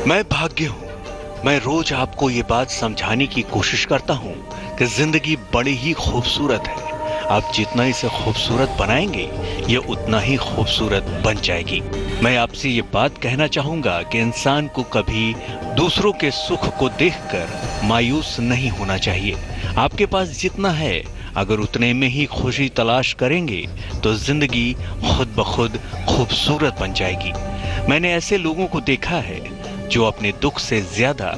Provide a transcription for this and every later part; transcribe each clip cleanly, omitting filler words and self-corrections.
मैं भाग्य हूँ। मैं रोज आपको ये बात समझाने की कोशिश करता हूँ कि जिंदगी बड़ी ही खूबसूरत है। आप जितना इसे खूबसूरत बनाएंगे, ये उतना ही खूबसूरत बन जाएगी। मैं आपसे ये बात कहना चाहूंगा कि इंसान को कभी दूसरों के सुख को देखकर मायूस नहीं होना चाहिए। आपके पास जितना है, अगर उतने में ही खुशी तलाश करेंगे तो जिंदगी खुद ब खुद खूबसूरत बन जाएगी। मैंने ऐसे लोगों को देखा है जो अपने दुख से ज्यादा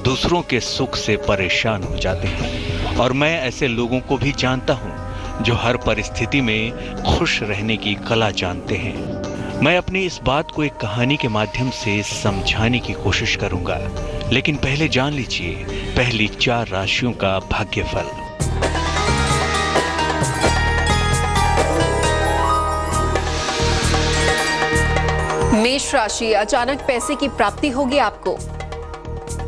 दूसरों के सुख से परेशान हो जाते हैं, और मैं ऐसे लोगों को भी जानता हूं जो हर परिस्थिति में खुश रहने की कला जानते हैं। मैं अपनी इस बात को एक कहानी के माध्यम से समझाने की कोशिश करूंगा, लेकिन पहले जान लीजिए पहली 4 राशियों का भाग्यफल। मेष राशि, अचानक पैसे की प्राप्ति होगी आपको।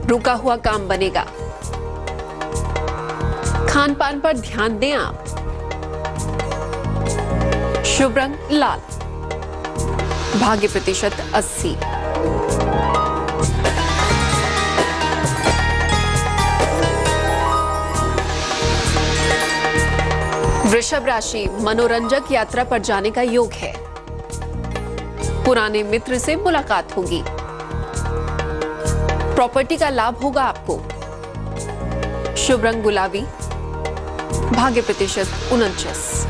रुका हुआ काम बनेगा। खान पान पर ध्यान दें आप। शुभ रंग लाल। भाग्य प्रतिशत 80। वृषभ राशि, मनोरंजक यात्रा पर जाने का योग है। पुराने मित्र से मुलाकात होगी। प्रॉपर्टी का लाभ होगा आपको। शुभ रंग गुलाबी। भाग्य प्रतिशत 49।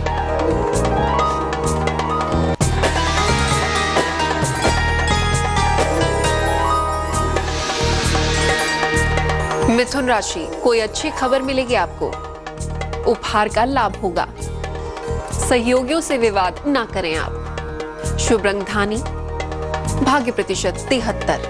मिथुन राशि, कोई अच्छी खबर मिलेगी आपको। उपहार का लाभ होगा। सहयोगियों से विवाद ना करें आप। शुभ रंग धानी। भाग्य प्रतिशत 73।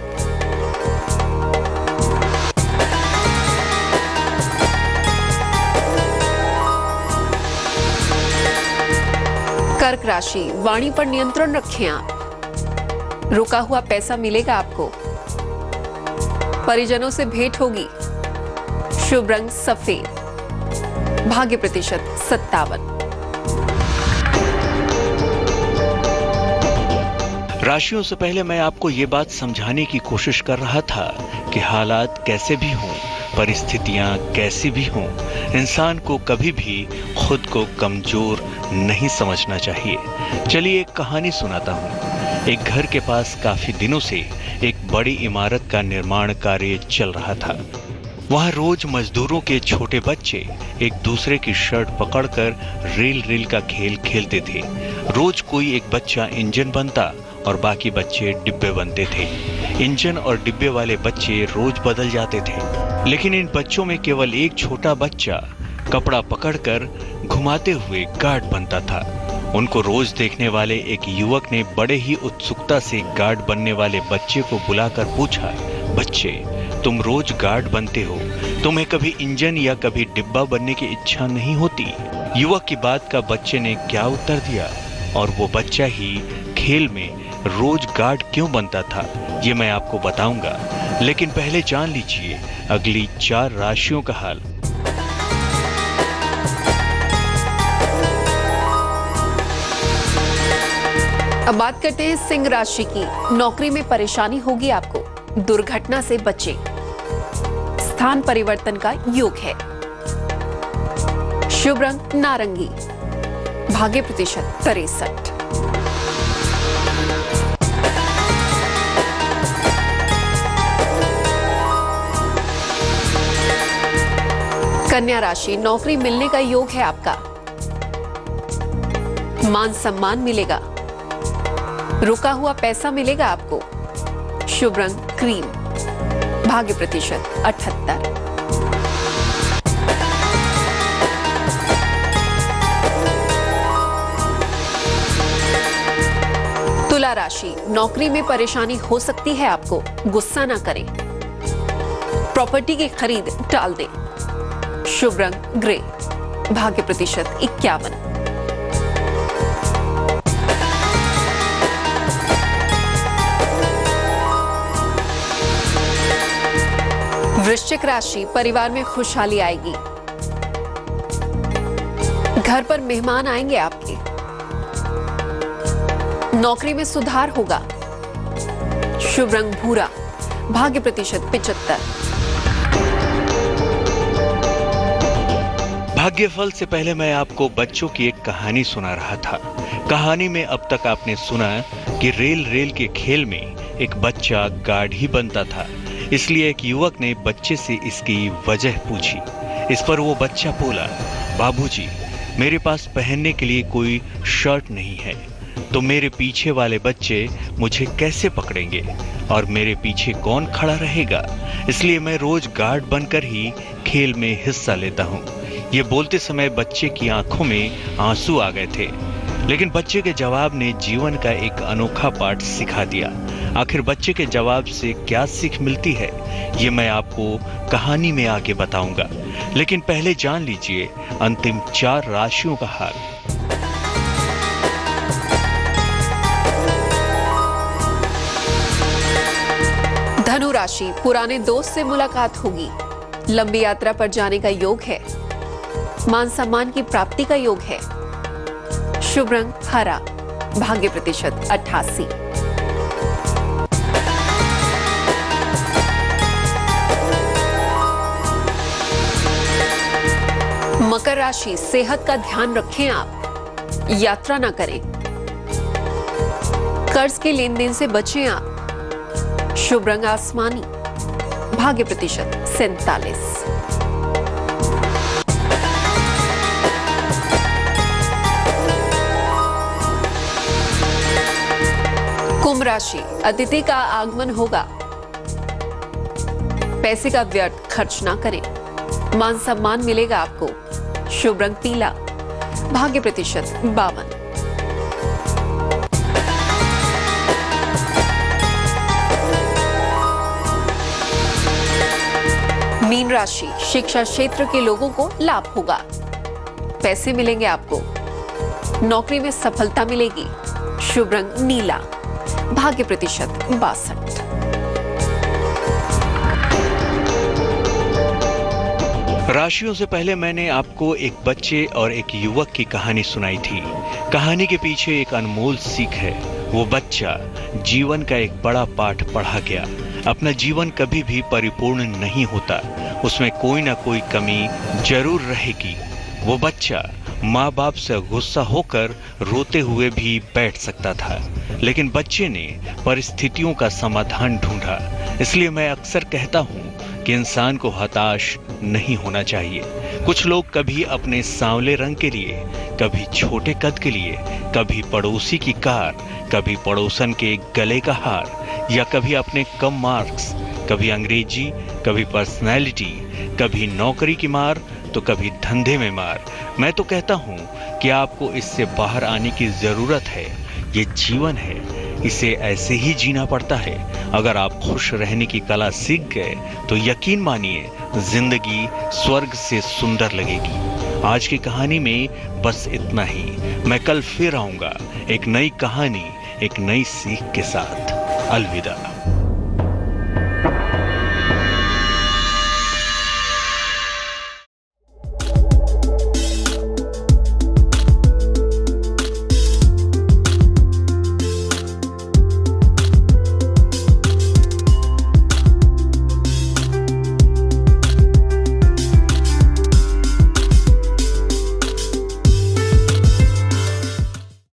कर्क राशि, वाणी पर नियंत्रण रखें आप। रुका हुआ पैसा मिलेगा आपको। परिजनों से भेंट होगी। शुभ रंग सफेद। भाग्य प्रतिशत 57। राशियों से पहले मैं आपको ये बात समझाने की कोशिश कर रहा था कि हालात कैसे भी हों, परिस्थितियां कैसी भी हों, इंसान को कभी भी खुद को कमजोर नहीं समझना चाहिए। चलिए एक कहानी सुनाता हूँ। एक घर के पास काफी दिनों से एक बड़ी इमारत का निर्माण कार्य चल रहा था। वहां रोज मजदूरों के छोटे बच्चे एक दूसरे की शर्ट पकड़कर रेल रेल का खेल खेलते थे। रोज कोई एक बच्चा इंजन बनता और बाकी बच्चे डिब्बे बनते थे। इंजन और डिब्बे वाले बच्चे रोज बदल जाते थे, लेकिन इन बच्चों में केवल एक छोटा बच्चा कपड़ा पकड़कर घुमाते हुए गार्ड बनता था। उनको रोज देखने वाले एक युवक ने बड़े ही उत्सुकता से गार्ड बनने वाले बच्चे को बुलाकर पूछा, बच्चे, तुम रोज गार्ड बनते हो, तुम्हें कभी इंजन या कभी डिब्बा बनने की इच्छा नहीं होती? युवक की बात का बच्चे ने क्या उत्तर दिया, और वो बच्चा ही खेल में रोज गार्ड क्यों बनता था, ये मैं आपको बताऊंगा। लेकिन पहले जान लीजिए अगली 4 राशियों का हाल। अब बात करते हैं सिंह राशि की। नौकरी में परेशानी होगी आपको। दुर्घटना से बचें। स्थान परिवर्तन का योग है। शुभ रंग नारंगी। भाग्य प्रतिशत 63। कन्या राशि, नौकरी मिलने का योग है आपका। मान सम्मान मिलेगा। रुका हुआ पैसा मिलेगा आपको। शुभ रंग क्रीम। भाग्य प्रतिशत 78। तुला राशि, नौकरी में परेशानी हो सकती है आपको। गुस्सा ना करें। प्रॉपर्टी की खरीद टाल दें। शुभ रंग ग्रे। भाग्य प्रतिशत 51। वृश्चिक राशि, परिवार में खुशहाली आएगी। घर पर मेहमान आएंगे आपके। नौकरी में सुधार होगा। शुभ रंग भूरा। भाग्य प्रतिशत 75। भाग्यफल से पहले मैं आपको बच्चों की एक कहानी सुना रहा था। कहानी में अब तक आपने सुना कि रेल रेल के खेल में एक बच्चा गाड़ी बनता था। इसलिए एक युवक ने बच्चे से इसकी वजह पूछी। इस पर वो बच्चा बोला, बाबूजी, मेरे पास पहनने के लिए कोई शर्ट नहीं है, तो मेरे पीछे वाले बच्चे मुझे कैसे पकड़ेंगे और मेरे पीछे कौन खड़ा रहेगा? इसलिए मैं रोज गार्ड बनकर ही खेल में हिस्सा लेता हूँ। ये बोलते समय बच्चे की आंखों में आंसू आ गए थे, लेकिन बच्चे के जवाब ने जीवन का एक अनोखा पाठ सिखा दिया। आखिर बच्चे के जवाब से क्या सीख मिलती है, ये मैं आपको कहानी में आगे बताऊंगा। लेकिन पहले जान लीजिए अंतिम 4 राशियों का हाल। धनु राशि, पुराने दोस्त से मुलाकात होगी। लंबी यात्रा पर जाने का योग है। मान सम्मान की प्राप्ति का योग है। शुभ रंग हरा, भाग्य प्रतिशत 88। मकर राशि, सेहत का ध्यान रखें आप, यात्रा ना करें। कर्ज के लेन देन से बचें आप। शुभ रंग आसमानी, भाग्य प्रतिशत 47। कुंभ राशि, अतिथि का आगमन होगा। पैसे का व्यर्थ खर्च ना करें। मान सम्मान मिलेगा आपको। शुभ रंग पीला, भाग्य प्रतिशत 52। मीन राशि, शिक्षा क्षेत्र के लोगों को लाभ होगा। पैसे मिलेंगे आपको। नौकरी में सफलता मिलेगी। शुभ रंग नीला, भाग्य प्रतिशत 62। राशियों से पहले मैंने आपको एक बच्चे और एक युवक की कहानी सुनाई थी। कहानी के पीछे एक अनमोल सीख है। वो बच्चा जीवन का एक बड़ा पाठ पढ़ा गया। अपना जीवन कभी भी परिपूर्ण नहीं होता, उसमें कोई ना कोई कमी जरूर रहेगी। वो बच्चा माँ बाप से गुस्सा होकर रोते हुए भी बैठ सकता था, लेकिन बच्चे ने परिस्थितियों का समाधान ढूंढा। इसलिए मैं अक्सर कहता हूँ कि इंसान को हताश नहीं होना चाहिए। कुछ लोग कभी अपने सांवले रंग के लिए, कभी छोटे कद के लिए, कभी पड़ोसी की कार, कभी पड़ोसन के गले का हार, या कभी अपने कम मार्क्स, कभी अंग्रेजी, कभी पर्सनैलिटी, कभी नौकरी की मार, तो कभी धंधे में मार। मैं तो कहता हूँ कि आपको इससे बाहर आने की जरूरत है। ये जीवन है, इसे ऐसे ही जीना पड़ता है। अगर आप खुश रहने की कला सीख गए तो यकीन मानिए जिंदगी स्वर्ग से सुंदर लगेगी। आज की कहानी में बस इतना ही। मैं कल फिर आऊंगा एक नई कहानी, एक नई सीख के साथ। अलविदा।